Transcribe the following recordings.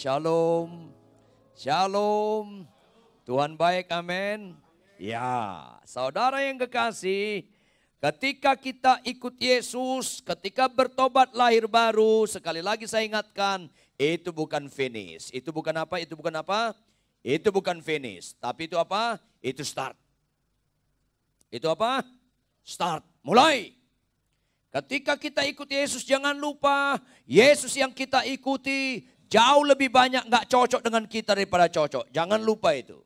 Shalom. Shalom. Tuhan baik, amin. Ya, saudara yang kekasih, ketika kita ikut Yesus, ketika bertobat lahir baru, sekali lagi saya ingatkan, itu bukan finish. Itu bukan apa? Itu bukan apa? Itu bukan finish. Tapi itu apa? Itu start. Itu apa? Start. Mulai. Ketika kita ikut Yesus, jangan lupa Yesus yang kita ikuti jauh lebih banyak gak cocok dengan kita daripada cocok. Jangan lupa itu.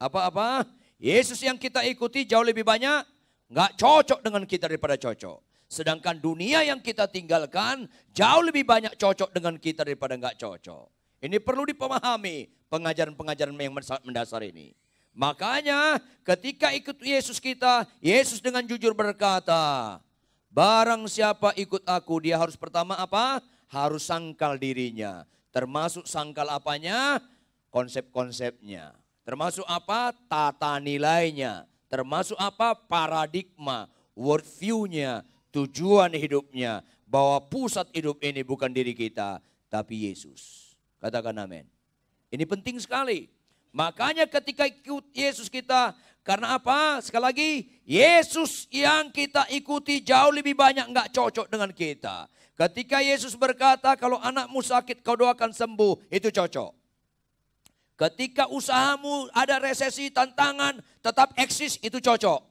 Apa-apa? Yesus yang kita ikuti jauh lebih banyak gak cocok dengan kita daripada cocok. Sedangkan dunia yang kita tinggalkan jauh lebih banyak cocok dengan kita daripada gak cocok. Ini perlu dipahami pengajaran-pengajaran yang mendasar ini. Makanya ketika ikut Yesus kita, Yesus dengan jujur berkata, barang siapa ikut aku, dia harus pertama apa? Harus sangkal dirinya. Termasuk sangkal apanya? Konsep-konsepnya. Termasuk apa? Tata nilainya. Termasuk apa? Paradigma, worldview-nya, tujuan hidupnya. Bahwa pusat hidup ini bukan diri kita, tapi Yesus. Katakan amin. Ini penting sekali. Makanya ketika ikut Yesus kita, karena apa? Sekali lagi, Yesus yang kita ikuti jauh lebih banyak nggak cocok dengan kita. Ketika Yesus berkata, kalau anakmu sakit kau doakan sembuh, itu cocok. Ketika usahamu ada resesi, tantangan, tetap eksis, itu cocok.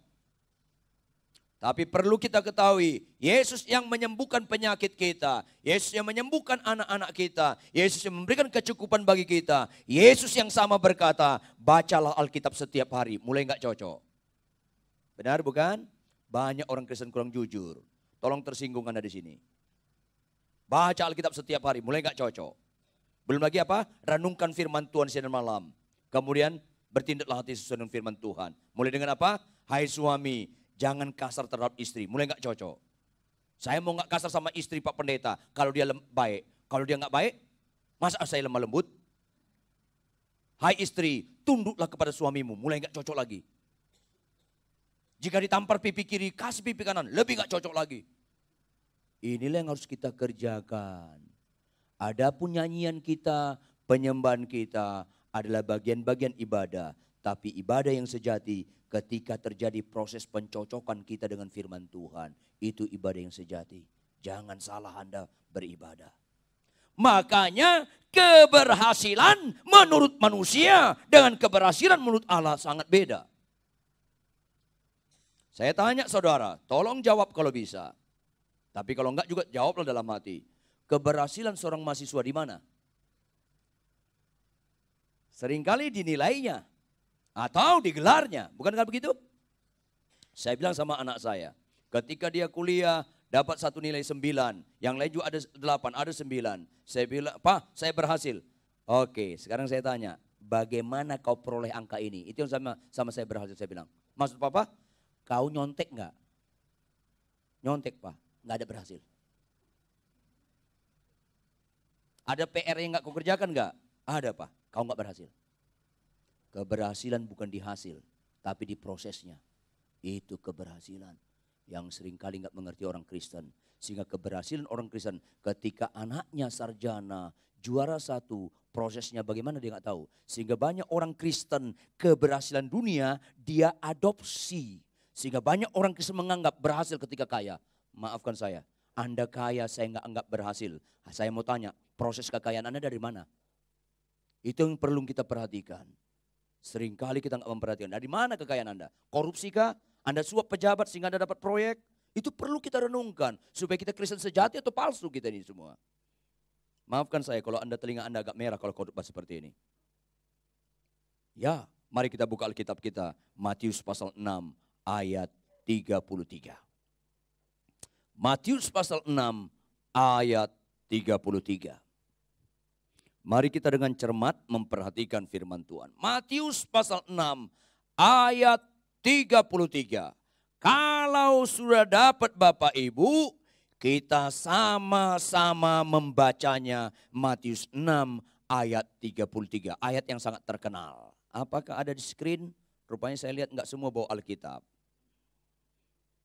Tapi perlu kita ketahui, Yesus yang menyembuhkan penyakit kita, Yesus yang menyembuhkan anak-anak kita, Yesus yang memberikan kecukupan bagi kita, Yesus yang sama berkata, bacalah Alkitab setiap hari, mulai nggak cocok. Benar bukan? Banyak orang Kristen kurang jujur. Tolong tersinggung Anda di sini. Baca Alkitab setiap hari, mulai nggak cocok. Belum lagi apa? Renungkan firman Tuhan siang dan malam. Kemudian bertindaklah hati sesuai dengan firman Tuhan. Mulai dengan apa? Hai suami, jangan kasar terhadap istri, mulai nggak cocok. Saya mau nggak kasar sama istri Pak Pendeta, kalau dia baik. Kalau dia nggak baik, masa saya lemah lembut? Hai istri, tunduklah kepada suamimu, mulai nggak cocok lagi. Jika ditampar pipi kiri, kasih pipi kanan, lebih nggak cocok lagi. Inilah yang harus kita kerjakan. Adapun nyanyian kita, penyembahan kita adalah bagian-bagian ibadah. Tapi ibadah yang sejati ketika terjadi proses pencocokan kita dengan firman Tuhan. Itu ibadah yang sejati. Jangan salah Anda beribadah. Makanya keberhasilan menurut manusia dengan keberhasilan menurut Allah sangat beda. Saya tanya saudara, tolong jawab kalau bisa. Tapi kalau enggak juga jawablah dalam hati. Keberhasilan seorang mahasiswa di mana? Seringkali dinilainya. Atau digelarnya, bukankah begitu? Saya bilang sama anak saya, ketika dia kuliah dapat satu nilai 9, yang lain juga ada 8, ada 9. Saya bilang, Pak saya berhasil. Oke, sekarang saya tanya, bagaimana kau peroleh angka ini? Itu yang sama saya berhasil, saya bilang. Maksud Papa, kau nyontek enggak? Nyontek Pak, enggak ada berhasil. Ada PR yang enggak kau kerjakan enggak? Ada Pak, kau enggak berhasil. Keberhasilan bukan di hasil, tapi di prosesnya. Itu keberhasilan yang seringkali nggak mengerti orang Kristen. Sehingga keberhasilan orang Kristen ketika anaknya sarjana, juara 1, prosesnya bagaimana dia nggak tahu. Sehingga banyak orang Kristen keberhasilan dunia dia adopsi. Sehingga banyak orang Kristen menganggap berhasil ketika kaya. Maafkan saya, Anda kaya saya nggak anggap berhasil. Saya mau tanya, proses kekayaan Anda dari mana? Itu yang perlu kita perhatikan. Seringkali kita nggak memperhatikan. Dari mana kekayaan Anda? Korupsi kah? Anda suap pejabat sehingga Anda dapat proyek? Itu perlu kita renungkan. Supaya kita Kristen sejati atau palsu kita ini semua. Maafkan saya kalau telinga Anda agak merah kalau khotbah seperti ini. Ya, mari kita buka Alkitab kita. Matius pasal 6 ayat 33. Matius pasal 6 ayat 33. Mari kita dengan cermat memperhatikan firman Tuhan. Matius pasal 6 ayat 33. Kalau sudah dapat Bapak Ibu, kita sama-sama membacanya. Matius 6 ayat 33. Ayat yang sangat terkenal. Apakah ada di screen? Rupanya saya lihat enggak semua bawa Alkitab.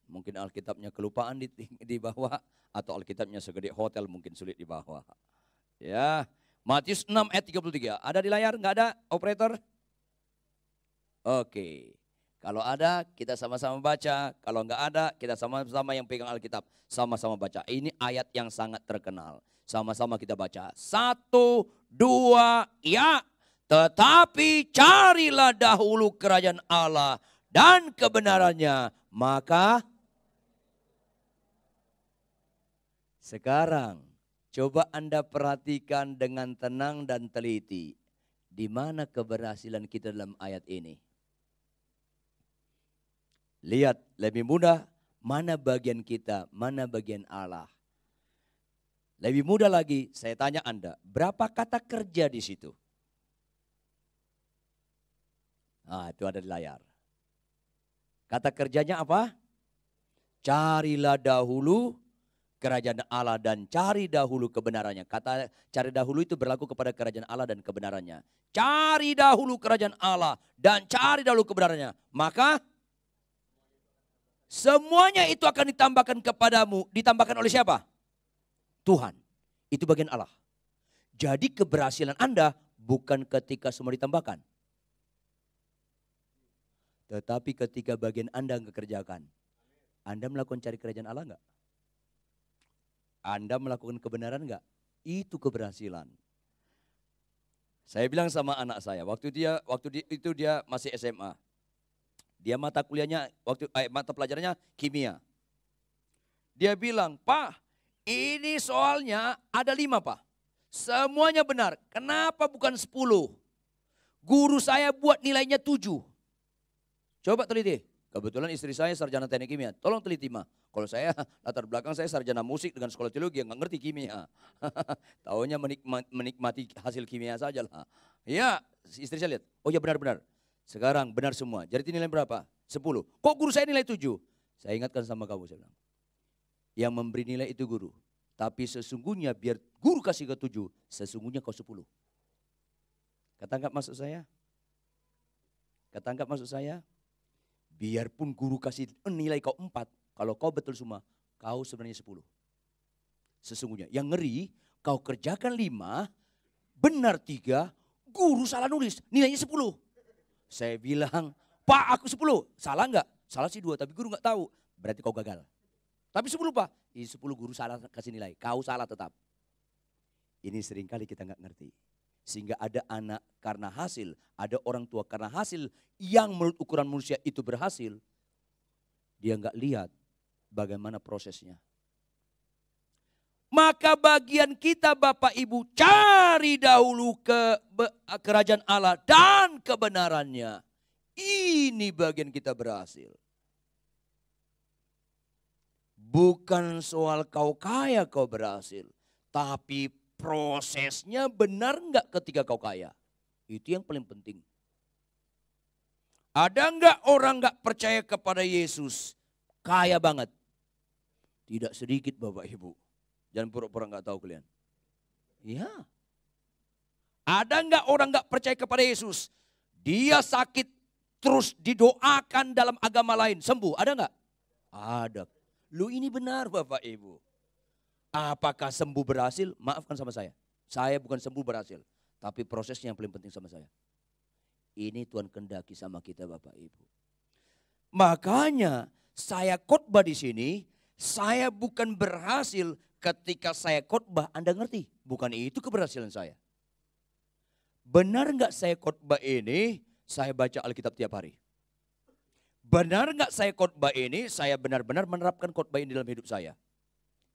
Mungkin Alkitabnya kelupaan di bawah. Atau Alkitabnya segede hotel mungkin sulit di bawah. Ya. Matius 6 ayat 33. Ada di layar? Enggak ada, operator? Oke. Kalau ada, kita sama-sama baca. Kalau enggak ada, kita sama-sama yang pegang Alkitab. Sama-sama baca. Ini ayat yang sangat terkenal. Sama-sama kita baca. 1, 2, ya. Tetapi carilah dahulu kerajaan Allah dan kebenarannya. Maka sekarang coba Anda perhatikan dengan tenang dan teliti. Di mana keberhasilan kita dalam ayat ini? Lihat lebih mudah mana bagian kita, mana bagian Allah. Lebih mudah lagi saya tanya Anda, berapa kata kerja di situ? Nah, itu ada di layar. Kata kerjanya apa? Carilah dahulu kerajaan Allah dan cari dahulu kebenarannya. Kata cari dahulu itu berlaku kepada kerajaan Allah dan kebenarannya. Cari dahulu kerajaan Allah dan cari dahulu kebenarannya. Maka semuanya itu akan ditambahkan kepadamu. Ditambahkan oleh siapa? Tuhan. Itu bagian Allah. Jadi keberhasilan Anda bukan ketika semua ditambahkan. Tetapi ketika bagian Anda nggak kerjakan. Anda melakukan cari kerajaan Allah enggak? Anda melakukan kebenaran enggak? Itu keberhasilan. Saya bilang sama anak saya, waktu itu dia masih SMA. Dia mata kuliahnya, mata pelajarannya kimia. Dia bilang, Pak, ini soalnya ada 5 Pak. Semuanya benar, kenapa bukan 10? Guru saya buat nilainya 7. Coba teliti. Kebetulan istri saya sarjana teknik kimia. Tolong teliti mah. Kalau saya latar belakang saya sarjana musik dengan sekolah teologi yang nggak ngerti kimia. Taunya menikmati hasil kimia saja lah. Ya, istri saya lihat. Oh ya benar-benar. Sekarang benar semua. Jadi nilai berapa? 10. Kok guru saya nilai 7? Saya ingatkan sama kamu, saya bilang. Yang memberi nilai itu guru. Tapi sesungguhnya biar guru kasih ke 7, sesungguhnya kau 10. Ketangkap maksud saya? Ketangkap maksud saya? Biarpun guru kasih nilai kau 4, kalau kau betul semua, kau sebenarnya 10. Sesungguhnya, yang ngeri, kau kerjakan 5, benar 3, guru salah nulis, nilainya 10. Saya bilang, Pak aku 10, salah enggak? Salah sih 2, tapi guru enggak tahu, berarti kau gagal. Tapi 10 Pak, 10 guru salah kasih nilai, kau salah tetap. Ini seringkali kita enggak ngerti. Sehingga ada anak karena hasil, ada orang tua karena hasil yang menurut ukuran manusia itu berhasil. Dia enggak lihat bagaimana prosesnya. Maka bagian kita Bapak Ibu cari dahulu ke kerajaan Allah dan kebenarannya. Ini bagian kita berhasil. Bukan soal kau kaya kau berhasil, tapi prosesnya benar enggak ketika kau kaya? Itu yang paling penting. Ada enggak orang enggak percaya kepada Yesus? Kaya banget. Tidak sedikit Bapak Ibu. Jangan pura-pura enggak tahu kalian. Ya. Ada enggak orang enggak percaya kepada Yesus? Dia sakit terus didoakan dalam agama lain. Sembuh. Ada enggak? Ada. Lu ini benar Bapak Ibu. Apakah sembuh berhasil? Maafkan sama saya. Saya bukan sembuh berhasil. Tapi prosesnya yang paling penting sama saya. Ini Tuhan kendaki sama kita Bapak Ibu. Makanya saya khotbah di sini. Saya bukan berhasil ketika saya khotbah. Anda ngerti? Bukan itu keberhasilan saya. Benar enggak saya khotbah ini? Saya baca Alkitab tiap hari. Benar enggak saya khotbah ini? Saya benar-benar menerapkan khotbah ini dalam hidup saya.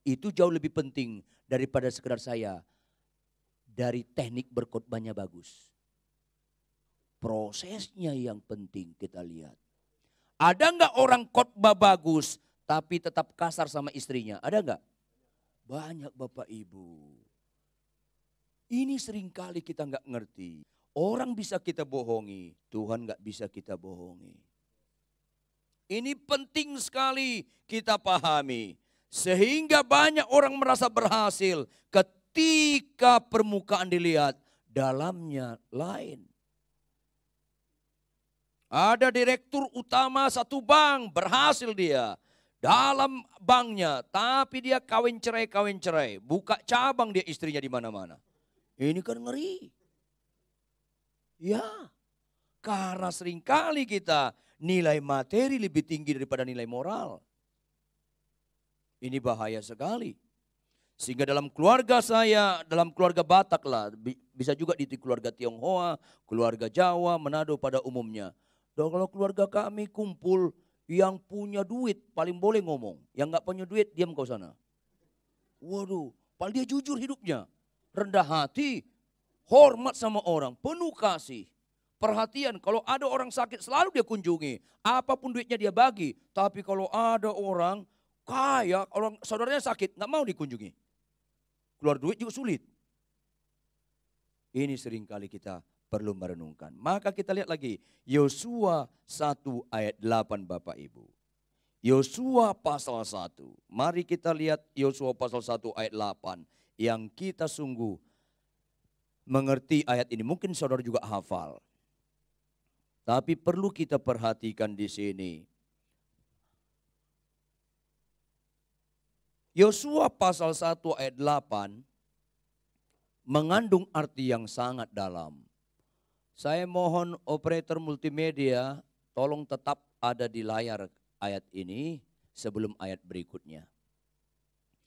Itu jauh lebih penting daripada sekedar saya dari teknik berkhotbahnya bagus. Prosesnya yang penting kita lihat. Ada enggak orang khotbah bagus tapi tetap kasar sama istrinya? Ada enggak? Banyak Bapak Ibu. Ini seringkali kita enggak ngerti. Orang bisa kita bohongi, Tuhan enggak bisa kita bohongi. Ini penting sekali kita pahami. Sehingga banyak orang merasa berhasil ketika permukaan dilihat, dalamnya lain. Ada direktur utama satu bank, berhasil dia. Dalam banknya, tapi dia kawin cerai. Buka cabang dia istrinya di mana-mana. Ini kan ngeri. Ya, karena seringkali kita nilai materi lebih tinggi daripada nilai moral. Ini bahaya sekali. Sehingga dalam keluarga saya, dalam keluarga Batak lah, bisa juga di keluarga Tionghoa, keluarga Jawa, Manado pada umumnya. Dan kalau keluarga kami kumpul, yang punya duit paling boleh ngomong. Yang nggak punya duit, diam kau sana. Waduh, padahal dia jujur hidupnya. Rendah hati, hormat sama orang, penuh kasih. Perhatian, kalau ada orang sakit selalu dia kunjungi. Apapun duitnya dia bagi. Tapi kalau ada orang kaya, orang saudaranya sakit, nggak mau dikunjungi. Keluar duit juga sulit. Ini seringkali kita perlu merenungkan. Maka kita lihat lagi, Yosua 1 ayat 8 Bapak Ibu. Yosua pasal 1. Mari kita lihat Yosua pasal 1 ayat 8. Yang kita sungguh mengerti ayat ini. Mungkin saudara juga hafal. Tapi perlu kita perhatikan di sini. Yosua pasal 1 ayat 8 mengandung arti yang sangat dalam. Saya mohon operator multimedia tolong tetap ada di layar ayat ini sebelum ayat berikutnya.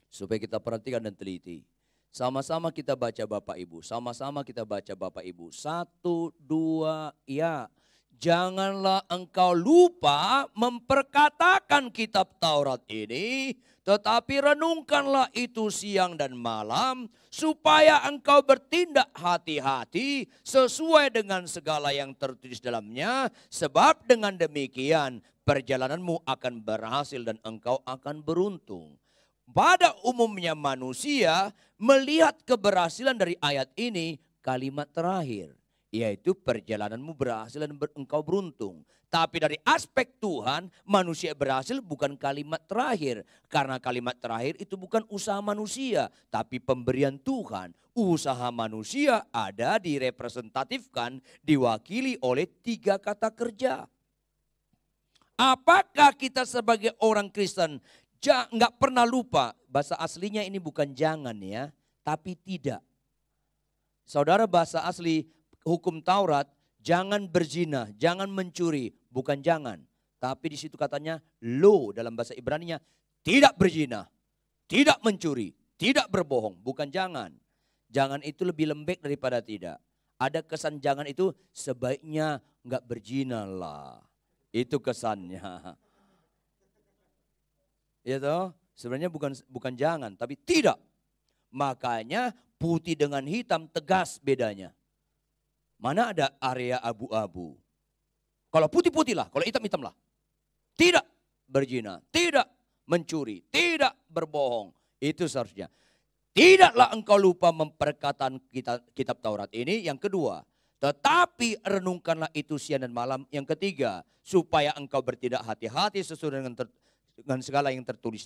Supaya kita perhatikan dan teliti. Sama-sama kita baca Bapak Ibu, sama-sama kita baca Bapak Ibu. 1, 2, ya. Janganlah engkau lupa memperkatakan kitab Taurat ini, tetapi renungkanlah itu siang dan malam, supaya engkau bertindak hati-hati sesuai dengan segala yang tertulis dalamnya, sebab dengan demikian perjalananmu akan berhasil dan engkau akan beruntung. Pada umumnya manusia melihat keberhasilan dari ayat ini, kalimat terakhir. Yaitu perjalananmu berhasil dan engkau beruntung. Tapi dari aspek Tuhan, manusia berhasil bukan kalimat terakhir. Karena kalimat terakhir itu bukan usaha manusia, tapi pemberian Tuhan. Usaha manusia ada direpresentatifkan, diwakili oleh 3 kata kerja. Apakah kita sebagai orang Kristen nggak pernah lupa? Bahasa aslinya ini bukan jangan ya, tapi tidak. Saudara, bahasa asli hukum Taurat, jangan berzina, jangan mencuri, bukan jangan. Tapi di situ katanya lo dalam bahasa Ibraninya, tidak berzina, tidak mencuri, tidak berbohong, bukan jangan. Jangan itu lebih lembek daripada tidak. Ada kesan jangan itu sebaiknya enggak berzina lah. Itu kesannya. Ya toh, sebenarnya bukan jangan, tapi tidak. Makanya putih dengan hitam tegas bedanya. Mana ada area abu-abu? Kalau putih-putih lah, kalau hitam-hitam lah. Tidak berzina, tidak mencuri, tidak berbohong. Itu seharusnya. Tidaklah engkau lupa memperkataan kitab Taurat ini. Yang kedua, tetapi renungkanlah itu siang dan malam. Yang ketiga, supaya engkau bertindak hati-hati sesuai dengan segala yang tertulis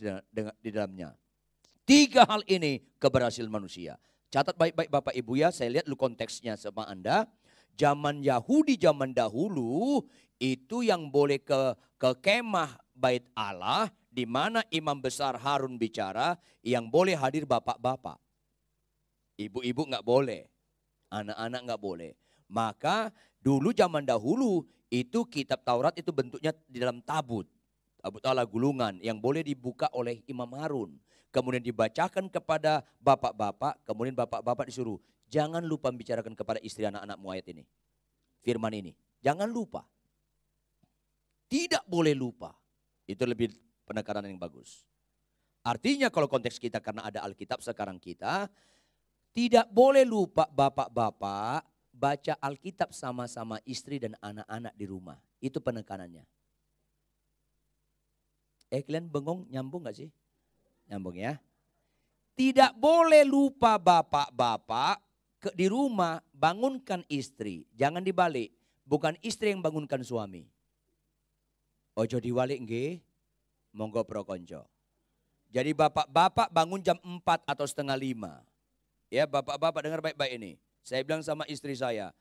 di dalamnya. 3 hal ini keberhasilan manusia. Catat baik-baik Bapak Ibu ya, saya lihat dulu konteksnya sama Anda. Zaman Yahudi zaman dahulu itu yang boleh ke kemah bait Allah, di mana imam besar Harun bicara, yang boleh hadir bapak-bapak. Ibu-ibu nggak boleh, anak-anak nggak boleh. Maka dulu zaman dahulu itu kitab Taurat itu bentuknya di dalam tabut. Tabut Allah gulungan yang boleh dibuka oleh Imam Harun. Kemudian dibacakan kepada bapak-bapak, kemudian bapak-bapak disuruh, jangan lupa membicarakan kepada istri anak-anakmu ayat ini. Firman ini, jangan lupa. Tidak boleh lupa. Itu lebih penekanan yang bagus. Artinya kalau konteks kita karena ada Alkitab sekarang kita, tidak boleh lupa bapak-bapak baca Alkitab sama-sama istri dan anak-anak di rumah. Itu penekanannya. Kalian bengong, nyambung gak sih? Nyambung ya. Tidak boleh lupa bapak-bapak di rumah bangunkan istri. Jangan dibalik. Bukan istri yang bangunkan suami. Ojo diwalik nggih. Monggo pro konco. Jadi bapak-bapak bangun jam 4 atau setengah 5. Ya bapak-bapak dengar baik-baik ini. Saya bilang sama istri saya.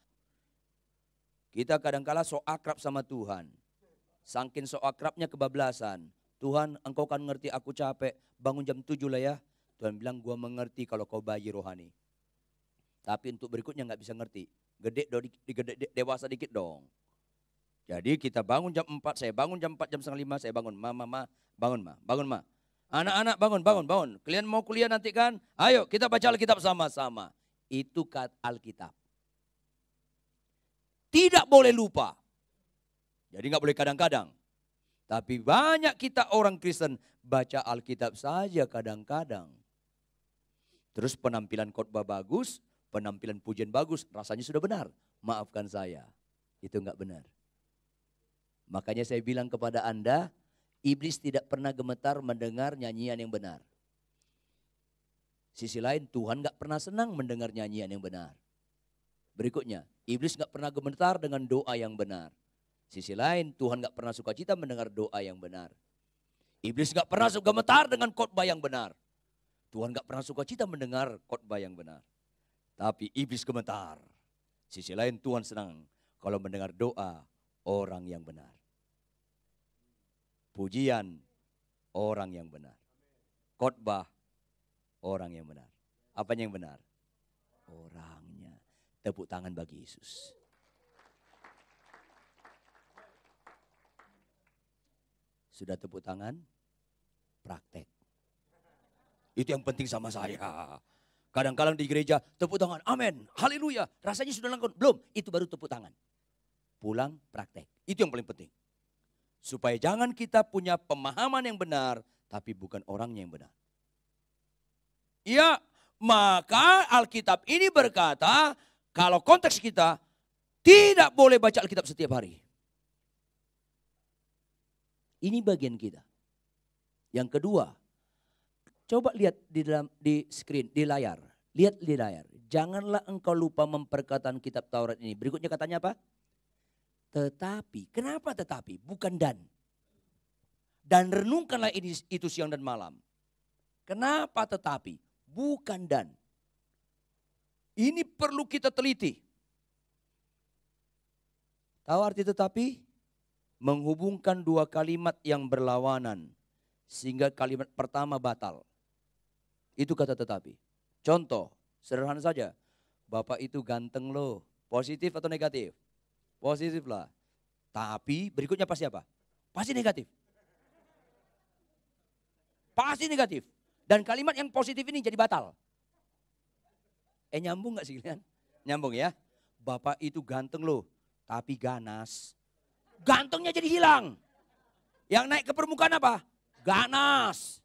Kita kadang-kala so akrab sama Tuhan. Saking so akrabnya kebablasan. Tuhan, engkau kan ngerti aku capek, bangun jam 7 lah ya. Tuhan bilang, gua mengerti kalau kau bayi rohani. Tapi untuk berikutnya nggak bisa ngerti. Gede dong, dewasa dikit dong. Jadi kita bangun jam 4, saya bangun jam 4, jam setengah 5, saya bangun. Ma, bangun ma, bangun ma. Anak-anak bangun. Kalian mau kuliah nanti kan? Ayo kita baca Alkitab sama-sama. Itu Alkitab. Tidak boleh lupa. Jadi nggak boleh kadang-kadang. Tapi banyak kita orang Kristen baca Alkitab saja kadang-kadang. Terus penampilan khotbah bagus, penampilan pujian bagus, rasanya sudah benar. Maafkan saya, itu nggak benar. Makanya saya bilang kepada Anda, iblis tidak pernah gemetar mendengar nyanyian yang benar. Sisi lain, Tuhan nggak pernah senang mendengar nyanyian yang benar. Berikutnya, iblis nggak pernah gemetar dengan doa yang benar. Sisi lain, Tuhan nggak pernah sukacita mendengar doa yang benar. Iblis nggak pernah gemetar dengan khotbah yang benar. Tuhan nggak pernah sukacita mendengar khotbah yang benar. Tapi iblis gemetar. Sisi lain, Tuhan senang kalau mendengar doa orang yang benar. Pujian orang yang benar. Khotbah orang yang benar. Apanya yang benar? Orangnya. Tepuk tangan bagi Yesus. Sudah tepuk tangan? Praktek. Itu yang penting sama saya. Kadang-kadang di gereja tepuk tangan, amin, haleluya. Rasanya sudah lakukan. Belum, itu baru tepuk tangan. Pulang praktek. Itu yang paling penting. Supaya jangan kita punya pemahaman yang benar, tapi bukan orangnya yang benar. Iya, maka Alkitab ini berkata, kalau konteks kita, tidak boleh baca Alkitab setiap hari. Ini bagian kita. Yang kedua, coba lihat di screen, di layar. Lihat di layar. Janganlah engkau lupa memperkatakan kitab Taurat ini. Berikutnya katanya apa? Tetapi. Kenapa tetapi? Bukan dan. Dan renungkanlah itu siang dan malam. Kenapa tetapi? Bukan dan. Ini perlu kita teliti. Tahu arti tetapi? Menghubungkan dua kalimat yang berlawanan. Sehingga kalimat pertama batal. Itu kata tetapi. Contoh, sederhana saja. Bapak itu ganteng loh. Positif atau negatif? Positif lah. Tapi berikutnya pasti apa? Pasti negatif. Pasti negatif. Dan kalimat yang positif ini jadi batal. Nyambung gak sih kalian? Nyambung ya. Bapak itu ganteng loh. Tapi ganas. Gantengnya jadi hilang. Yang naik ke permukaan apa? Ganas.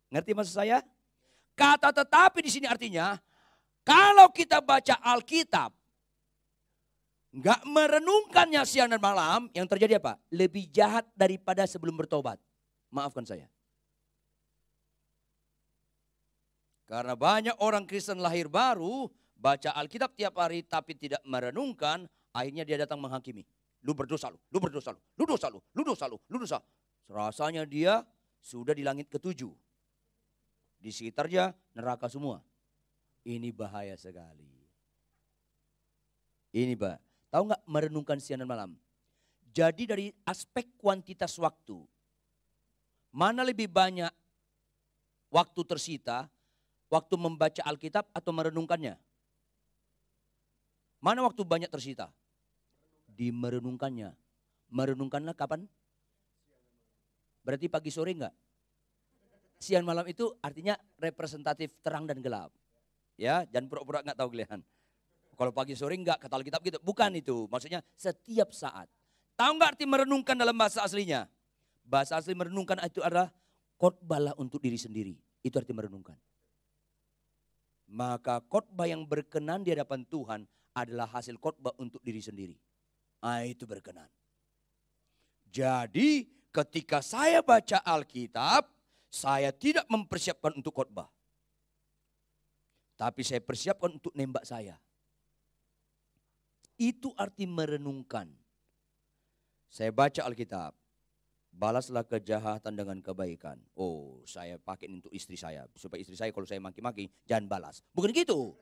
Ngerti maksud saya? Kata tetapi di sini artinya, kalau kita baca Alkitab, nggak merenungkannya siang dan malam, yang terjadi apa? Lebih jahat daripada sebelum bertobat. Maafkan saya. Karena banyak orang Kristen lahir baru, baca Alkitab tiap hari tapi tidak merenungkan, akhirnya dia datang menghakimi. Lu berdosa lu, lu berdosa lu, lu dosa lu, lu dosa lu, lu dosa. Rasanya dia sudah di langit ke-7. Di sekitarnya neraka semua. Ini bahaya sekali. Ini Pak, tahu nggak merenungkan siang dan malam? Jadi dari aspek kuantitas waktu, mana lebih banyak waktu tersita, waktu membaca Alkitab atau merenungkannya? Mana waktu banyak tersita? Di merenungkannya. Merenungkanlah kapan? Berarti pagi sore enggak? Siang malam itu artinya representatif terang dan gelap. Ya, jangan pura-pura enggak tahu kalian. Kalau pagi sore enggak, kata Alkitab gitu. Bukan itu, maksudnya setiap saat. Tahu enggak arti merenungkan dalam bahasa aslinya? Bahasa asli merenungkan itu adalah khotbahlah untuk diri sendiri. Itu arti merenungkan. Maka khotbah yang berkenan di hadapan Tuhan adalah hasil khotbah untuk diri sendiri. Itu berkenan. Jadi ketika saya baca Alkitab, saya tidak mempersiapkan untuk khotbah. Tapi saya persiapkan untuk nembak saya. Itu arti merenungkan. Saya baca Alkitab. Balaslah kejahatan dengan kebaikan. Oh, saya pakai untuk istri saya. Supaya istri saya kalau saya maki-maki, jangan balas. Bukan gitu.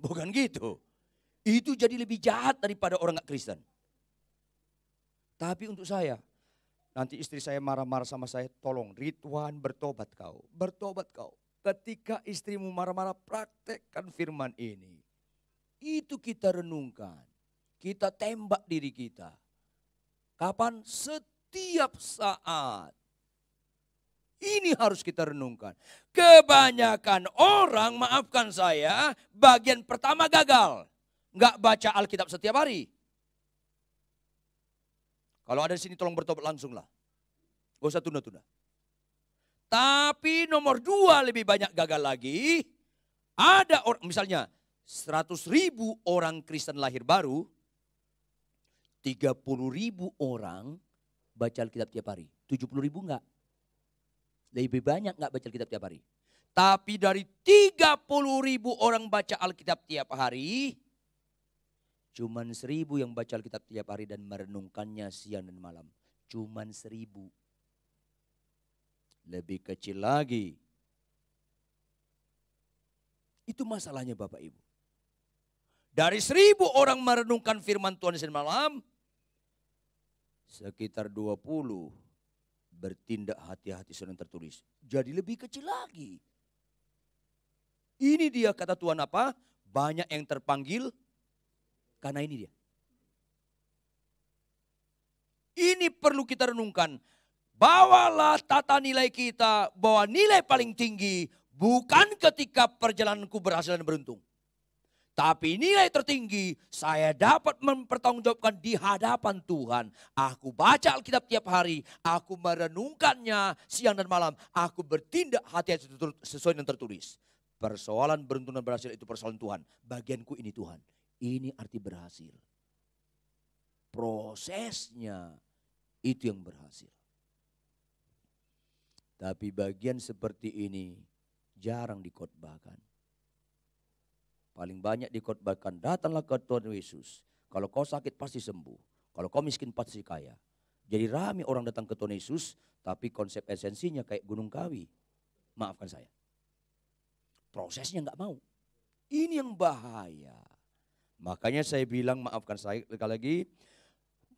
Bukan gitu. Itu jadi lebih jahat daripada orang gak Kristen. Tapi untuk saya, nanti istri saya marah-marah sama saya, tolong Ridwan bertobat kau. Bertobat kau. ketika istrimu marah-marah, praktekkan firman ini. Itu kita renungkan. Kita tembak diri kita. Kapan? Setiap saat. Ini harus kita renungkan. Kebanyakan orang, maafkan saya, bagian pertama gagal. Nggak baca Alkitab setiap hari. Kalau ada di sini tolong bertobat langsung lah. Gak usah tunda-tunda. Tapi nomor 2 lebih banyak gagal lagi. Ada orang, misalnya 100.000 orang Kristen lahir baru. 30.000 orang baca Alkitab tiap hari. 70.000 enggak. Lebih banyak enggak baca Alkitab tiap hari. Tapi dari 30.000 orang baca Alkitab tiap hari, cuman 1.000 yang baca Alkitab tiap hari dan merenungkannya siang dan malam. Cuman 1.000. Lebih kecil lagi. Itu masalahnya Bapak Ibu. Dari 1.000 orang merenungkan firman Tuhan siang dan malam, sekitar 20 bertindak hati-hati yang tertulis. Jadi lebih kecil lagi. Ini dia kata Tuhan apa? Banyak yang terpanggil karena ini dia. Ini perlu kita renungkan. Bawalah tata nilai kita bahwa nilai paling tinggi bukan ketika perjalananku berhasil dan beruntung. Tapi nilai tertinggi saya dapat mempertanggungjawabkan di hadapan Tuhan. Aku baca Alkitab tiap hari, aku merenungkannya siang dan malam. Aku bertindak hati-hati sesuai yang tertulis. Persoalan beruntung dan berhasil itu persoalan Tuhan. Bagianku ini Tuhan. Ini arti berhasil. Prosesnya itu yang berhasil. Tapi bagian seperti ini jarang dikhotbahkan. Paling banyak dikhotbahkan, datanglah ke Tuhan Yesus. Kalau kau sakit pasti sembuh. Kalau kau miskin pasti kaya. Jadi ramai orang datang ke Tuhan Yesus, tapi konsep esensinya kayak Gunung Kawi. Maafkan saya. Prosesnya enggak mau. Ini yang bahaya. Makanya saya bilang, maafkan saya sekali lagi.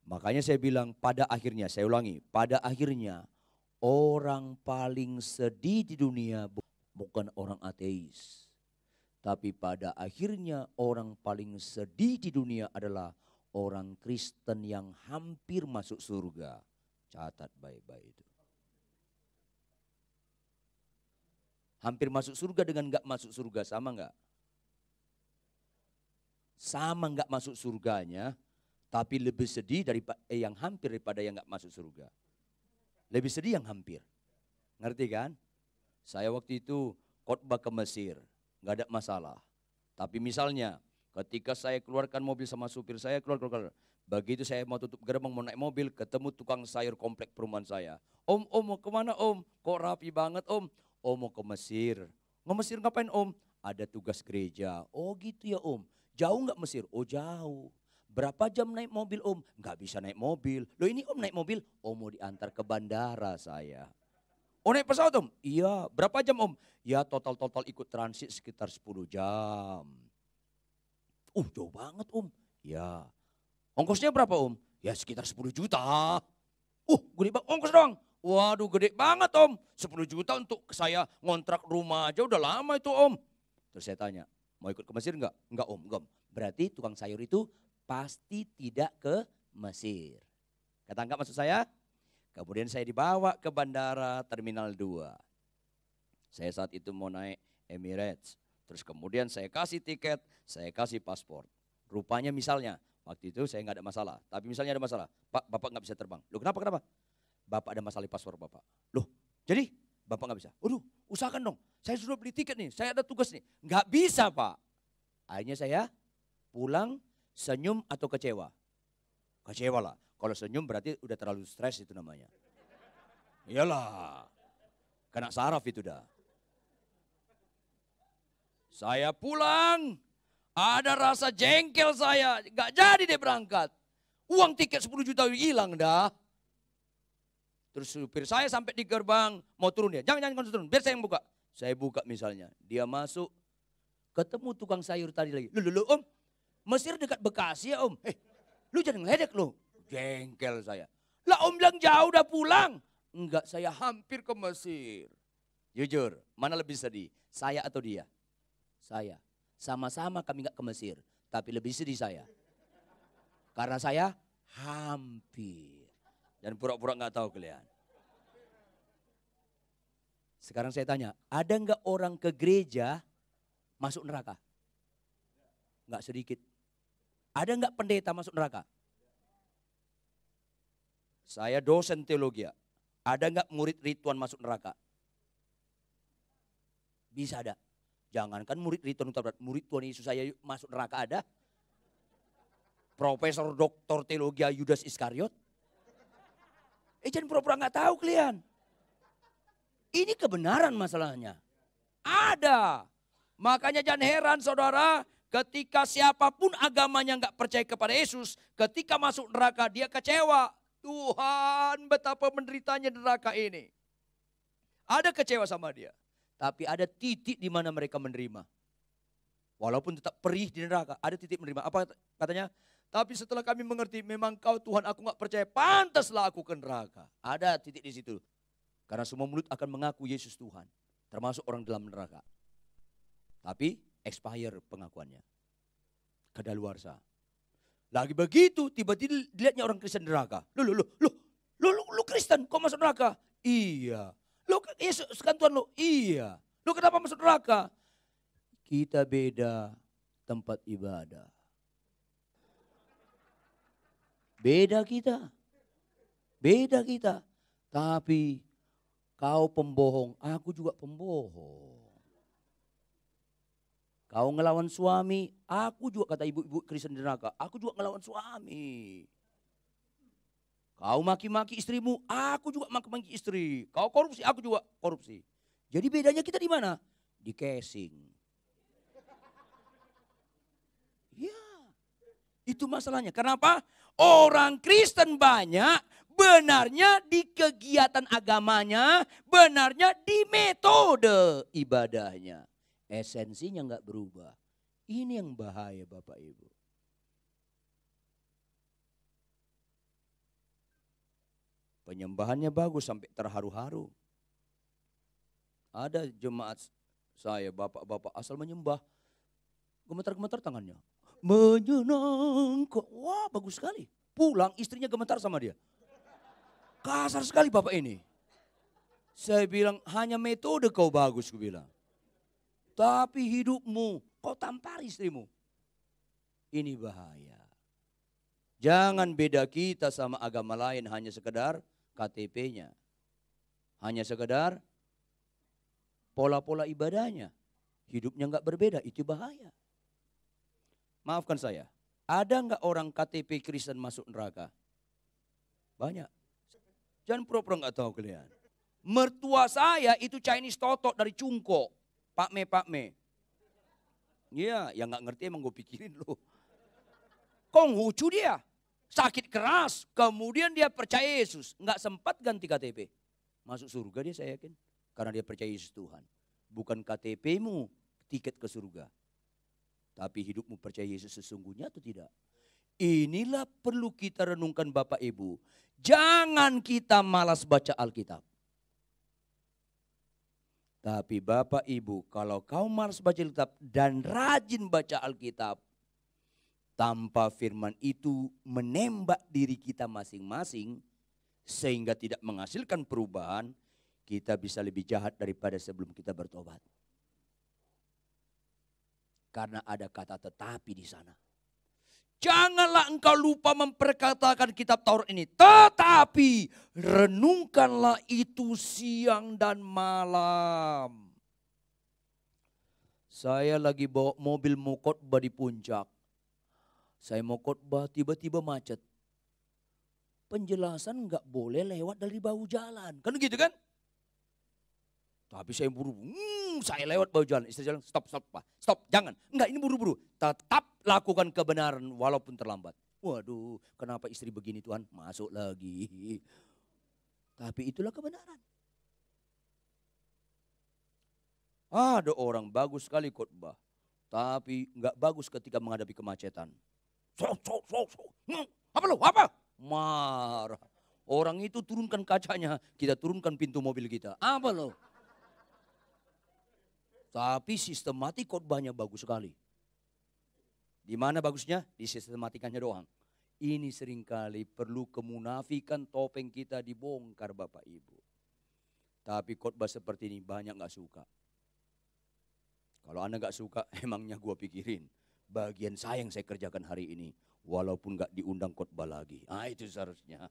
Makanya saya bilang pada akhirnya, saya ulangi. Pada akhirnya orang paling sedih di dunia bukan orang ateis. Tapi pada akhirnya orang paling sedih di dunia adalah orang Kristen yang hampir masuk surga. Catat baik-baik itu. Hampir masuk surga dengan enggak masuk surga sama enggak? Sama enggak masuk surganya, tapi lebih sedih daripada yang hampir daripada yang enggak masuk surga. Lebih sedih yang hampir. Ngerti kan? Saya waktu itu khotbah ke Mesir. Nggak ada masalah. Tapi misalnya ketika saya keluarkan mobil sama supir saya keluar. Begitu saya mau tutup gerbang mau naik mobil, ketemu tukang sayur komplek perumahan saya. Om mau kemana om? Kok rapi banget om? Om mau ke Mesir. Nge Mesir ngapain om? Ada tugas gereja. Oh gitu ya om. Jauh nggak Mesir? Oh jauh. Berapa jam naik mobil om? Nggak bisa naik mobil. Loh ini om naik mobil? Om mau diantar ke bandara saya. Oh naik pesawat om? Iya. Berapa jam om? Ya total ikut transit sekitar 10 jam. Jauh banget om. Ya. Ongkosnya berapa om? Ya sekitar 10 juta. Gede banget ongkos doang. Waduh gede banget om. 10 juta untuk saya ngontrak rumah aja udah lama itu om. Terus saya tanya, mau ikut ke Mesir enggak? Enggak om. Berarti tukang sayur itu pasti tidak ke Mesir. Kata enggak maksud saya? Kemudian saya dibawa ke bandara Terminal 2. Saya saat itu mau naik Emirates. Terus kemudian saya kasih tiket, saya kasih paspor. Rupanya misalnya, waktu itu saya nggak ada masalah. Tapi misalnya ada masalah, Pak Bapak nggak bisa terbang. Loh kenapa? Bapak ada masalah di paspor Bapak. Loh jadi Bapak nggak bisa? Usahakan dong, saya sudah beli tiket nih, saya ada tugas nih. Nggak bisa Pak. Akhirnya saya pulang senyum atau kecewa? Kecewa lah. Kalau senyum berarti udah terlalu stres itu namanya. Iyalah, kena saraf itu dah. Saya pulang, ada rasa jengkel saya, gak jadi deh berangkat. Uang tiket 10 juta hilang dah. Terus supir saya sampai di gerbang, mau turun dia. Jangan turun, biar saya yang buka. Saya buka misalnya, dia masuk, ketemu tukang sayur tadi lagi. Loh om, Mesir dekat Bekasi ya om. Lu jangan ngeledek lu. Jengkel saya. Lah om bilang jauh udah pulang. Enggak, saya hampir ke Mesir. Jujur, mana lebih sedih? Saya atau dia? Saya. Sama-sama kami nggak ke Mesir, tapi lebih sedih saya. Karena saya hampir. Dan pura-pura nggak tahu kalian. Sekarang saya tanya, ada nggak orang ke gereja masuk neraka? Nggak sedikit. Ada nggak pendeta masuk neraka? Saya dosen teologi. Ada nggak murid Rituan masuk neraka? Bisa ada. Jangankan murid Rituan Utabarat, murid Tuhan Yesus saya masuk neraka ada. Profesor Doktor Teologi Yudas Iskariot. Jangan pura-pura nggak tahu kalian. Ini kebenaran masalahnya. Ada. Makanya jangan heran saudara, ketika siapapun agamanya nggak percaya kepada Yesus, ketika masuk neraka dia kecewa. Tuhan, betapa menderitanya neraka ini. Ada kecewa sama dia. Tapi ada titik di mana mereka menerima. Walaupun tetap perih di neraka, ada titik menerima. Apa katanya? Tapi setelah kami mengerti, memang kau Tuhan, aku gak percaya, pantaslah aku ke neraka. Ada titik di situ. Karena semua mulut akan mengaku Yesus Tuhan. Termasuk orang dalam neraka. Tapi expire pengakuannya. Kadaluarsa. Lagi begitu, tiba-tiba dilihatnya orang Kristen neraka. Lu Kristen, kok masuk neraka? Iya. Lu Yesus kan Tuhan lu? Iya. Lu kenapa masuk neraka? Kita beda tempat ibadah. Beda kita. Beda kita. Tapi kau pembohong, aku juga pembohong. Kau ngelawan suami, aku juga kata ibu-ibu Kristen neraka, aku juga ngelawan suami. Kau maki-maki istrimu, aku juga maki-maki istri. Kau korupsi, aku juga korupsi. Jadi bedanya kita di mana? Di casing. Ya, itu masalahnya. Kenapa? Orang Kristen banyak, benarnya di kegiatan agamanya, benarnya di metode ibadahnya. Esensinya nggak berubah. Ini yang bahaya Bapak Ibu. Penyembahannya bagus sampai terharu-haru. Ada jemaat saya, bapak-bapak asal menyembah. Gemetar-gemetar tangannya. Menyenangkan. Wah bagus sekali. Pulang istrinya gemetar sama dia. Kasar sekali bapak ini. Saya bilang hanya metode kau bagus, aku bilang. Tapi hidupmu kau tampar istrimu. Ini bahaya. Jangan beda kita sama agama lain hanya sekedar KTP-nya. Hanya sekedar pola-pola ibadahnya. Hidupnya enggak berbeda, itu bahaya. Maafkan saya, ada enggak orang KTP Kristen masuk neraka? Banyak. Jangan pura-pura enggak tahu kalian. Mertua saya itu Chinese totok dari Cungko. Pak Me. Iya, yang enggak ngerti emang gue pikirin loh. Konghucu dia. Sakit keras, kemudian dia percaya Yesus. Enggak sempat ganti KTP. Masuk surga dia saya yakin. Karena dia percaya Yesus Tuhan. Bukan KTP-mu tiket ke surga. Tapi hidupmu percaya Yesus sesungguhnya atau tidak? Inilah perlu kita renungkan Bapak Ibu. Jangan kita malas baca Alkitab. Tapi Bapak Ibu, kalau kau malas baca Alkitab dan rajin baca Alkitab, tanpa firman itu menembak diri kita masing-masing sehingga tidak menghasilkan perubahan, kita bisa lebih jahat daripada sebelum kita bertobat. Karena ada kata tetapi di sana. Janganlah engkau lupa memperkatakan kitab Taurat ini, tetapi renungkanlah itu siang dan malam. Saya lagi bawa mobil mau khotbah di puncak. Saya mau khotbah tiba-tiba macet. Penjelasan nggak boleh lewat dari bahu jalan. Kan gitu kan? Tapi saya buru-buru, saya lewat bahu jalan. Istri jalan, stop Pak. Stop, jangan. Enggak, ini buru-buru. Tetap lakukan kebenaran walaupun terlambat. Waduh, kenapa istri begini Tuhan? Masuk lagi. Tapi itulah kebenaran. Ada orang bagus sekali khotbah. Tapi enggak bagus ketika menghadapi kemacetan. Apa lo? Apa? Marah. Orang itu turunkan kacanya, kita turunkan pintu mobil kita. Apa lo? Tapi sistematik khotbahnya bagus sekali. Di mana bagusnya? Di sistematikannya doang. Ini seringkali perlu kemunafikan topeng kita dibongkar Bapak Ibu. Tapi khotbah seperti ini banyak gak suka. Kalau Anda gak suka, emangnya gua pikirin. Bagian saya yang saya kerjakan hari ini. Walaupun gak diundang khotbah lagi. Itu seharusnya.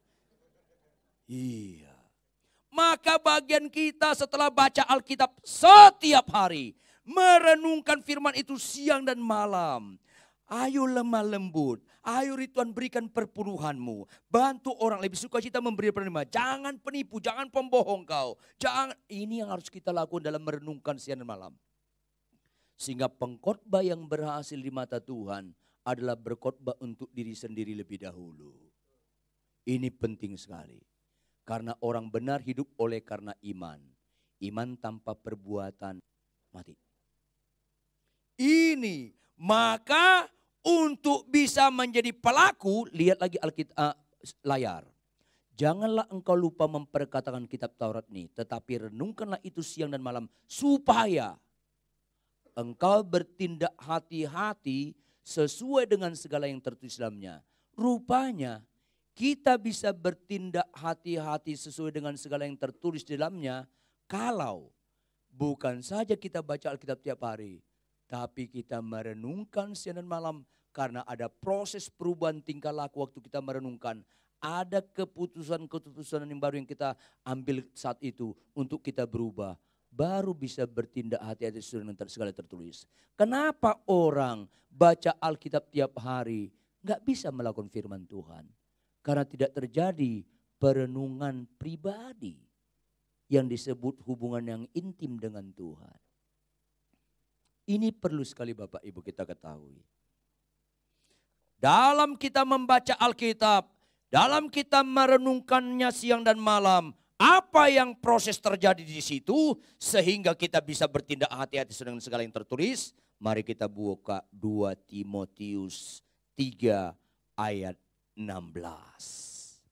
Iya. Maka bagian kita setelah baca Alkitab setiap hari. Merenungkan firman itu siang dan malam. Ayo lemah lembut. Ayo Tuhan berikan perpuluhanmu. Bantu orang lebih suka cita memberi penerima. Jangan penipu, jangan pembohong kau. Jangan. Ini yang harus kita lakukan dalam merenungkan siang dan malam. Sehingga pengkhotbah yang berhasil di mata Tuhan adalah berkhotbah untuk diri sendiri lebih dahulu. Ini penting sekali. Karena orang benar hidup oleh karena iman. Iman tanpa perbuatan mati. Ini maka untuk bisa menjadi pelaku, lihat lagi Alkitab layar. Janganlah engkau lupa memperkatakan kitab Taurat ini, tetapi renungkanlah itu siang dan malam supaya engkau bertindak hati-hati sesuai dengan segala yang tertulis dalamnya. Rupanya kita bisa bertindak hati-hati sesuai dengan segala yang tertulis di dalamnya kalau bukan saja kita baca Alkitab tiap hari, tapi kita merenungkan siang dan malam karena ada proses perubahan tingkah laku waktu kita merenungkan. Ada keputusan-keputusan yang baru yang kita ambil saat itu untuk kita berubah. Baru bisa bertindak hati-hati sesuai dengan segala tertulis. Kenapa orang baca Alkitab tiap hari gak bisa melakukan firman Tuhan? Karena tidak terjadi perenungan pribadi yang disebut hubungan yang intim dengan Tuhan. Ini perlu sekali Bapak Ibu kita ketahui. Dalam kita membaca Alkitab, dalam kita merenungkannya siang dan malam, apa yang proses terjadi di situ sehingga kita bisa bertindak hati-hati dengan segala yang tertulis? Mari kita buka 2 Timotius 3 ayat 16.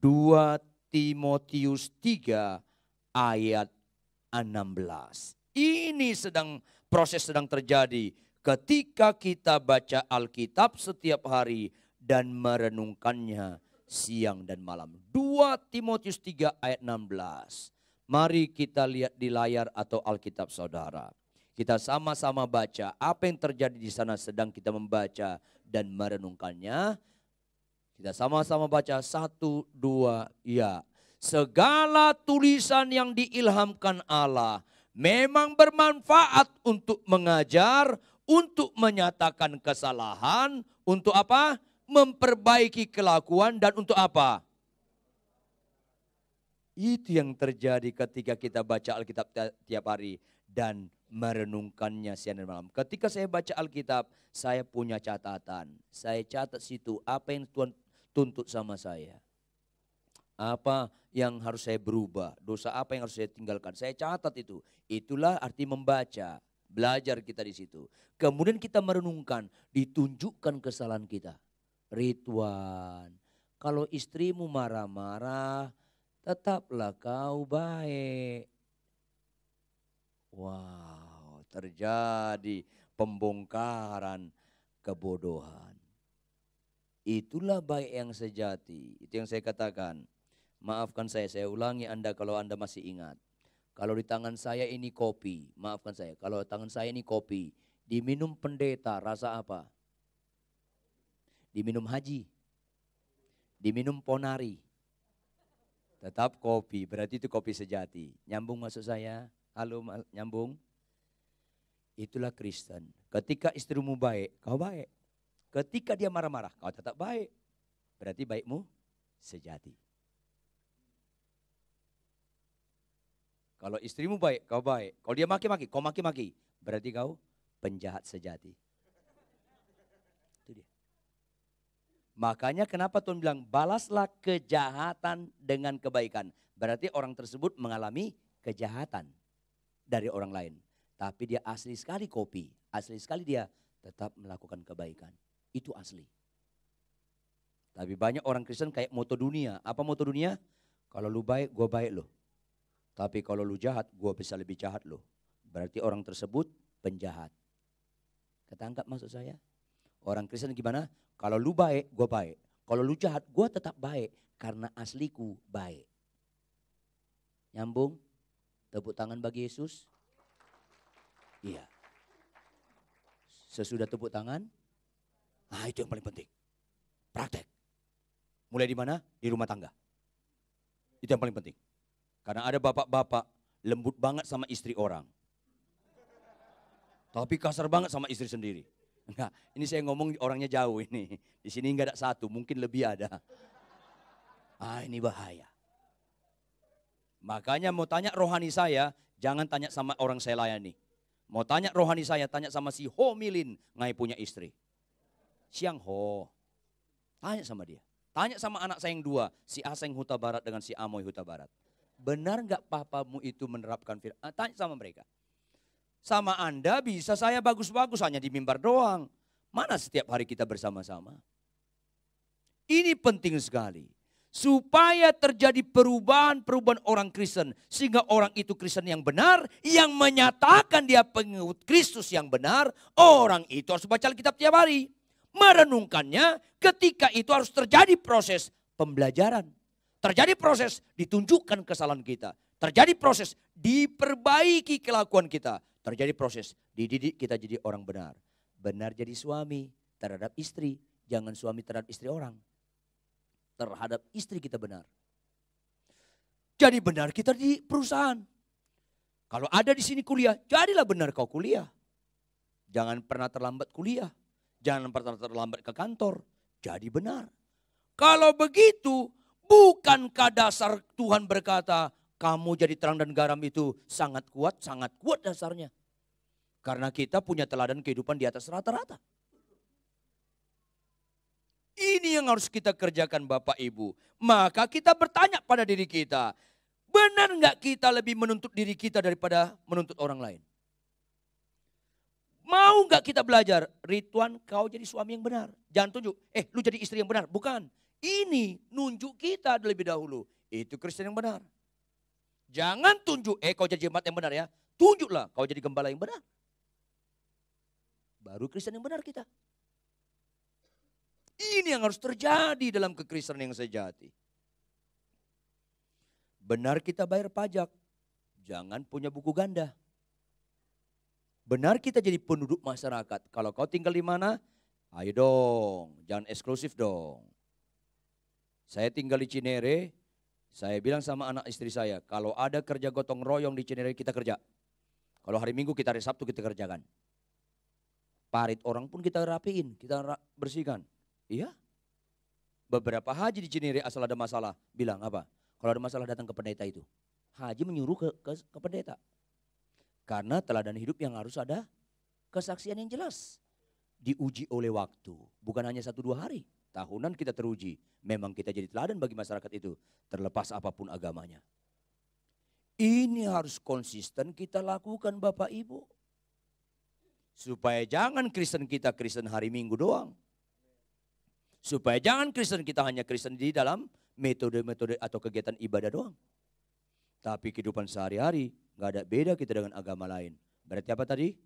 2 Timotius 3 ayat 16. Ini proses sedang terjadi ketika kita baca Alkitab setiap hari dan merenungkannya siang dan malam. 2 Timotius 3 ayat 16. Mari kita lihat di layar atau Alkitab saudara. Kita sama-sama baca apa yang terjadi di sana sedang kita membaca dan merenungkannya. Kita sama-sama baca 1, 2, ya. Segala tulisan yang diilhamkan Allah memang bermanfaat untuk mengajar, untuk menyatakan kesalahan, untuk apa? Memperbaiki kelakuan dan untuk apa? Itu yang terjadi ketika kita baca Alkitab tiap hari dan merenungkannya siang dan malam. Ketika saya baca Alkitab, saya punya catatan. Saya catat situ apa yang Tuhan tuntut sama saya. Apa yang harus saya berubah, dosa apa yang harus saya tinggalkan. Saya catat itu. Itulah arti membaca, belajar kita di situ. Kemudian kita merenungkan, ditunjukkan kesalahan kita. Ridwan, kalau istrimu marah-marah, tetaplah kau baik. Wow, terjadi pembongkaran kebodohan. Itulah baik yang sejati. Itu yang saya katakan. Maafkan saya ulangi Anda kalau Anda masih ingat. Kalau di tangan saya ini kopi, maafkan saya. Kalau tangan saya ini kopi, diminum pendeta rasa apa? Diminum haji, diminum ponari. Tetap kopi, berarti itu kopi sejati. Nyambung maksud saya? Halo, nyambung? Itulah Kristen. Ketika istrimu baik, kau baik. Ketika dia marah-marah, kau tetap baik. Berarti baikmu sejati. Kalau istrimu baik, kau baik. Kalau dia maki-maki, kau maki-maki. Berarti kau penjahat sejati. Itu dia. Makanya kenapa Tuhan bilang, balaslah kejahatan dengan kebaikan. Berarti orang tersebut mengalami kejahatan dari orang lain. Tapi dia asli sekali kopi. Asli sekali dia tetap melakukan kebaikan. Itu asli. Tapi banyak orang Kristen kayak moto dunia. Apa moto dunia? Kalau lu baik, gue baik loh. Tapi kalau lu jahat, gue bisa lebih jahat loh. berarti orang tersebut penjahat. Ketangkap maksud saya? Orang Kristen gimana? Kalau lu baik, gue baik. Kalau lu jahat, gue tetap baik. Karena asliku baik. Nyambung? Tepuk tangan bagi Yesus. Iya. Sesudah tepuk tangan, nah itu yang paling penting. Praktek. Mulai di mana? Di rumah tangga. Itu yang paling penting. Karena ada bapak-bapak lembut banget sama istri orang. Tapi kasar banget sama istri sendiri. Enggak, ini saya ngomong orangnya jauh ini. Di sini enggak ada satu, mungkin lebih ada. Ini bahaya. Makanya mau tanya rohani saya, jangan tanya sama orang saya layani. Mau tanya rohani saya, tanya sama si Ho Milin, ngai punya istri. Siang Ho. Tanya sama dia. Tanya sama anak saya yang dua, si Aseng Huta Barat dengan si Amoy Huta Barat. Benar enggak papamu itu menerapkan firman? Tanya sama mereka. Sama Anda bisa saya bagus-bagus hanya di mimbar doang. Mana setiap hari kita bersama-sama? Ini penting sekali. Supaya terjadi perubahan orang Kristen. Sehingga orang itu Kristen yang benar. Yang menyatakan dia pengikut Kristus yang benar. Orang itu harus baca Alkitab tiap hari. Merenungkannya, ketika itu harus terjadi proses pembelajaran. Terjadi proses ditunjukkan kesalahan kita. Terjadi proses diperbaiki kelakuan kita. Terjadi proses dididik kita jadi orang benar. Benar jadi suami terhadap istri. Jangan suami terhadap istri orang. Terhadap istri kita benar. Jadi benar kita di perusahaan. Kalau ada di sini kuliah, jadilah benar kau kuliah. Jangan pernah terlambat kuliah. Jangan pernah terlambat ke kantor. Jadi benar. Kalau begitu, bukankah dasar Tuhan berkata, kamu jadi terang dan garam itu sangat kuat dasarnya. Karena kita punya teladan kehidupan di atas rata-rata. Ini yang harus kita kerjakan Bapak Ibu. Maka kita bertanya pada diri kita, benar enggak kita lebih menuntut diri kita daripada menuntut orang lain? Mau enggak kita belajar, Ridwan kau jadi suami yang benar. Jangan tunjuk, lu jadi istri yang benar. Bukan, ini nunjuk kita lebih dahulu. Itu Kristen yang benar. Jangan tunjuk, kau jadi jemaat yang benar ya. Tunjuklah kau jadi gembala yang benar. Baru Kristen yang benar kita. Ini yang harus terjadi dalam kekristenan yang sejati. Benar kita bayar pajak, jangan punya buku ganda. Benar kita jadi penduduk masyarakat. Kalau kau tinggal di mana, ayo dong, jangan eksklusif dong. Saya tinggal di Cinere, saya bilang sama anak istri saya, kalau ada kerja gotong royong di Cinere kita kerja. Kalau hari Minggu kita hari Sabtu kita kerjakan. Parit orang pun kita rapiin, kita bersihkan. Iya. Beberapa haji di Cinere asal ada masalah, bilang apa? Kalau ada masalah datang ke pendeta itu. Haji menyuruh ke pendeta. Karena teladan hidup yang harus ada kesaksian yang jelas. Diuji oleh waktu, bukan hanya 1-2 hari. Tahunan kita teruji, memang kita jadi teladan bagi masyarakat itu. Terlepas apapun agamanya. Ini harus konsisten kita lakukan Bapak Ibu. Supaya jangan Kristen kita Kristen hari Minggu doang. Supaya jangan Kristen kita hanya Kristen di dalam metode-metode atau kegiatan ibadah doang. Tapi kehidupan sehari-hari gak ada beda kita dengan agama lain. Berarti apa tadi?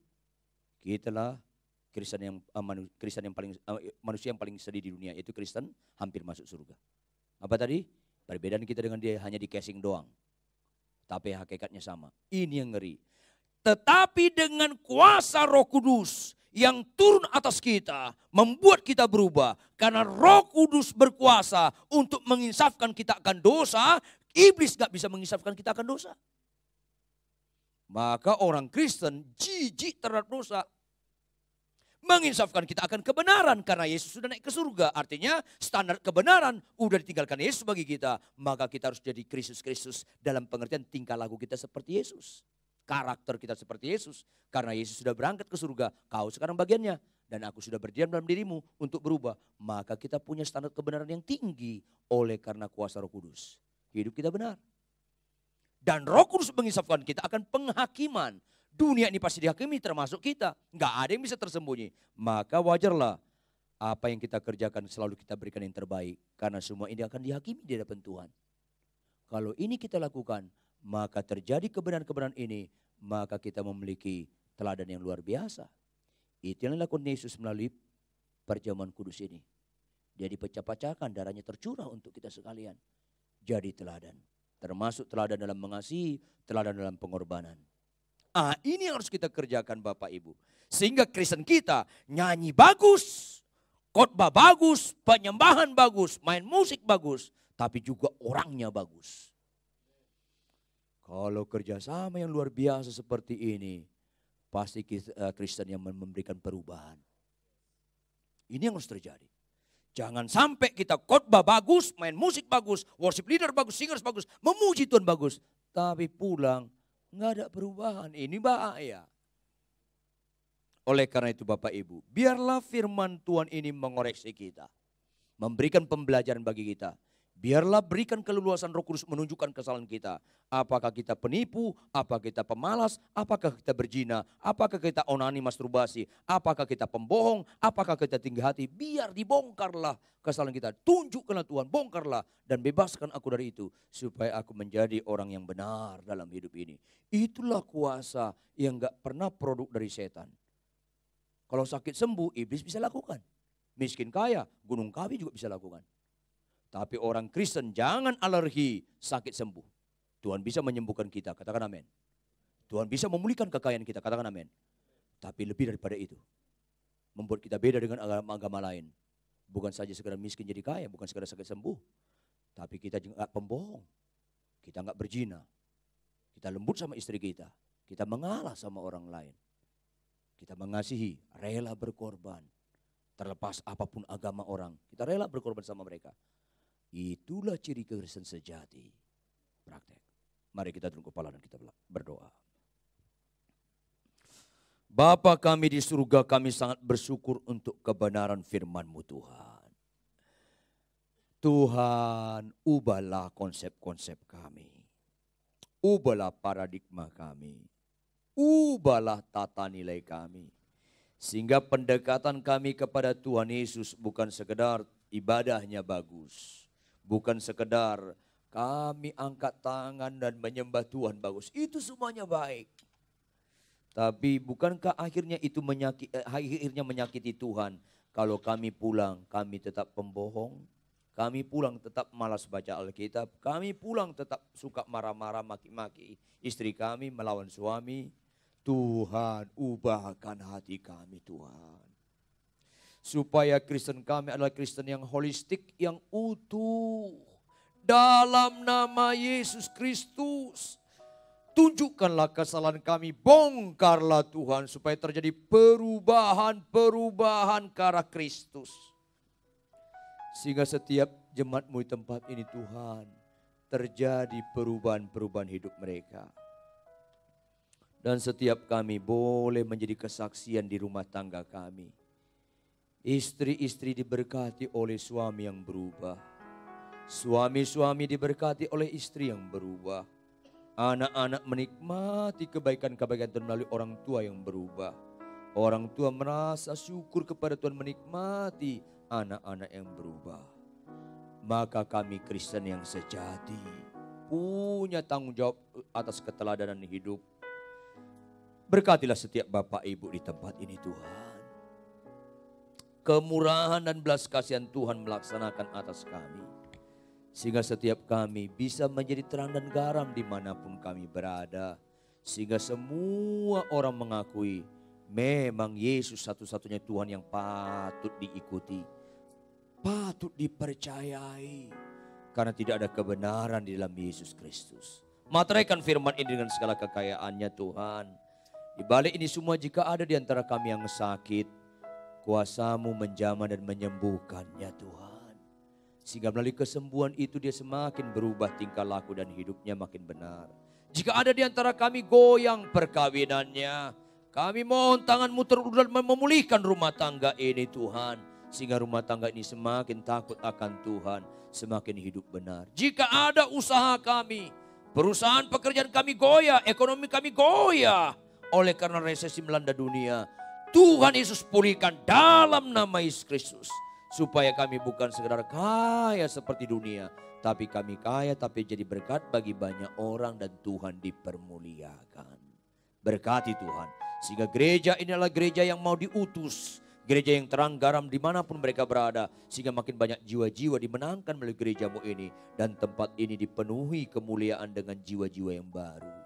Kitalah Kristen yang paling manusia yang paling sedih di dunia, itu Kristen hampir masuk surga. Apa tadi? Perbedaan kita dengan dia hanya di casing doang. Tapi hakikatnya sama. Ini yang ngeri. Tetapi dengan kuasa Roh Kudus yang turun atas kita, membuat kita berubah. Karena Roh Kudus berkuasa untuk menginsafkan kita akan dosa, iblis gak bisa menginsafkan kita akan dosa. Maka orang Kristen jijik terhadap dosa. Menginsafkan kita akan kebenaran karena Yesus sudah naik ke surga. Artinya standar kebenaran udah ditinggalkan Yesus bagi kita. Maka kita harus jadi Kristus dalam pengertian tingkah laku kita seperti Yesus. Karakter kita seperti Yesus. Karena Yesus sudah berangkat ke surga, kau sekarang bagiannya. Dan aku sudah berdiam dalam dirimu untuk berubah. Maka kita punya standar kebenaran yang tinggi oleh karena kuasa Roh Kudus. Hidup kita benar. Dan Roh Kudus menginsafkan kita akan penghakiman. Dunia ini pasti dihakimi termasuk kita. Enggak ada yang bisa tersembunyi. Maka wajarlah apa yang kita kerjakan selalu kita berikan yang terbaik. Karena semua ini akan dihakimi di hadapan Tuhan. Kalau ini kita lakukan, maka terjadi kebenaran-kebenaran ini, maka kita memiliki teladan yang luar biasa. Itu yang dilakukan Yesus melalui perjamuan kudus ini. Dia dipecah-pecahkan, darahnya tercurah untuk kita sekalian. Jadi teladan. Termasuk teladan dalam mengasihi, teladan dalam pengorbanan. Ini yang harus kita kerjakan Bapak Ibu. Sehingga Kristen kita nyanyi bagus, khotbah bagus, penyembahan bagus, main musik bagus, tapi juga orangnya bagus. Kalau kerjasama yang luar biasa seperti ini, pasti Kristen yang memberikan perubahan. Ini yang harus terjadi. Jangan sampai kita khotbah bagus, main musik bagus, worship leader bagus, singers bagus, memuji Tuhan bagus, tapi pulang nggak ada perubahan. Ini bahaya. Oleh karena itu Bapak Ibu, biarlah firman Tuhan ini mengoreksi kita. Memberikan pembelajaran bagi kita. Biarlah berikan keleluasan Roh Kudus menunjukkan kesalahan kita. Apakah kita penipu, apakah kita pemalas, apakah kita berzina, apakah kita onani masturbasi, apakah kita pembohong, apakah kita tinggi hati. Biar dibongkarlah kesalahan kita. Tunjukkanlah Tuhan, bongkarlah dan bebaskan aku dari itu. Supaya aku menjadi orang yang benar dalam hidup ini. Itulah kuasa yang gak pernah produk dari setan. Kalau sakit sembuh, iblis bisa lakukan. Miskin kaya, gunung kawi juga bisa lakukan. Tapi orang Kristen jangan alergi sakit sembuh. Tuhan bisa menyembuhkan kita, katakan amin. Tuhan bisa memulihkan kekayaan kita, katakan amin. Tapi lebih daripada itu. Membuat kita beda dengan agama-agama lain. Bukan saja sekedar miskin jadi kaya, bukan sekedar sakit sembuh. Tapi kita juga gak pembohong. Kita gak berzina. Kita lembut sama istri kita. Kita mengalah sama orang lain. Kita mengasihi, rela berkorban. Terlepas apapun agama orang, kita rela berkorban sama mereka. Itulah ciri Kristen sejati. Praktek. Mari kita tunduk kepala dan kita berdoa. Bapa kami di surga, kami sangat bersyukur untuk kebenaran firman-Mu Tuhan. Tuhan, ubahlah konsep-konsep kami. Ubahlah paradigma kami. Ubahlah tata nilai kami. Sehingga pendekatan kami kepada Tuhan Yesus bukan sekedar ibadahnya bagus. Bukan sekedar kami angkat tangan dan menyembah Tuhan bagus. Itu semuanya baik. Tapi bukankah akhirnya itu menyakiti Tuhan. Kalau kami pulang, kami tetap pembohong. Kami pulang tetap malas baca Alkitab. Kami pulang tetap suka marah-marah, maki-maki istri kami melawan suami. Tuhan, ubahkan hati kami Tuhan. Supaya Kristen kami adalah Kristen yang holistik, yang utuh. Dalam nama Yesus Kristus. Tunjukkanlah kesalahan kami, bongkarlah Tuhan. Supaya terjadi perubahan-perubahan ke arah Kristus. Sehingga setiap jemaat-Mu di tempat ini Tuhan, terjadi perubahan-perubahan hidup mereka. Dan setiap kami boleh menjadi kesaksian di rumah tangga kami. Istri-istri diberkati oleh suami yang berubah. Suami-suami diberkati oleh istri yang berubah. Anak-anak menikmati kebaikan-kebaikan Tuhan melalui orang tua yang berubah. Orang tua merasa syukur kepada Tuhan menikmati anak-anak yang berubah. Maka kami Kristen yang sejati punya tanggung jawab atas keteladanan hidup. Berkatilah setiap Bapak Ibu di tempat ini Tuhan. Kemurahan dan belas kasihan Tuhan melaksanakan atas kami. Sehingga setiap kami bisa menjadi terang dan garam dimanapun kami berada. Sehingga semua orang mengakui memang Yesus satu-satunya Tuhan yang patut diikuti. Patut dipercayai. Karena tidak ada kebenaran di dalam Yesus Kristus. Materaikan firman ini dengan segala kekayaannya Tuhan. Di balik ini semua jika ada di antara kami yang sakit, kuasa-Mu menjamah dan menyembuhkannya Tuhan. Sehingga melalui kesembuhan itu dia semakin berubah tingkah laku dan hidupnya makin benar. Jika ada di antara kami goyang perkawinannya, kami mohon tangan-Mu terulur dan memulihkan rumah tangga ini Tuhan. Sehingga rumah tangga ini semakin takut akan Tuhan, semakin hidup benar. Jika ada usaha kami, perusahaan pekerjaan kami goyah, ekonomi kami goyah. Oleh karena resesi melanda dunia, Tuhan Yesus pulihkan dalam nama Yesus Kristus. Supaya kami bukan sekedar kaya seperti dunia. Tapi kami kaya tapi jadi berkat bagi banyak orang dan Tuhan dipermuliakan. Berkati Tuhan. Sehingga gereja ini adalah gereja yang mau diutus. Gereja yang terang garam dimanapun mereka berada. Sehingga makin banyak jiwa-jiwa dimenangkan melalui gerejamu ini. Dan tempat ini dipenuhi kemuliaan dengan jiwa-jiwa yang baru.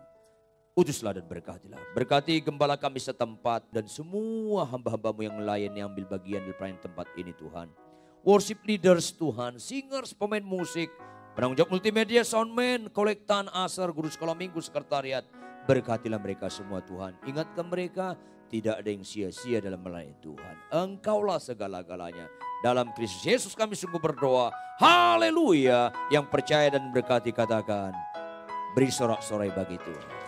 Utuslah dan berkatilah. Berkati gembala kami setempat dan semua hamba-hambamu yang lain yang ambil bagian di pelayanan tempat ini Tuhan. Worship leaders Tuhan, singers, pemain musik, penanggung jawab multimedia, soundman, kolektan, asar, guru sekolah minggu, sekretariat. Berkatilah mereka semua Tuhan. Ingatkan mereka tidak ada yang sia-sia dalam melayani Tuhan. Engkaulah segala-galanya. Dalam Kristus Yesus kami sungguh berdoa. Haleluya. Yang percaya dan berkati katakan, beri sorak-sorai bagi Tuhan.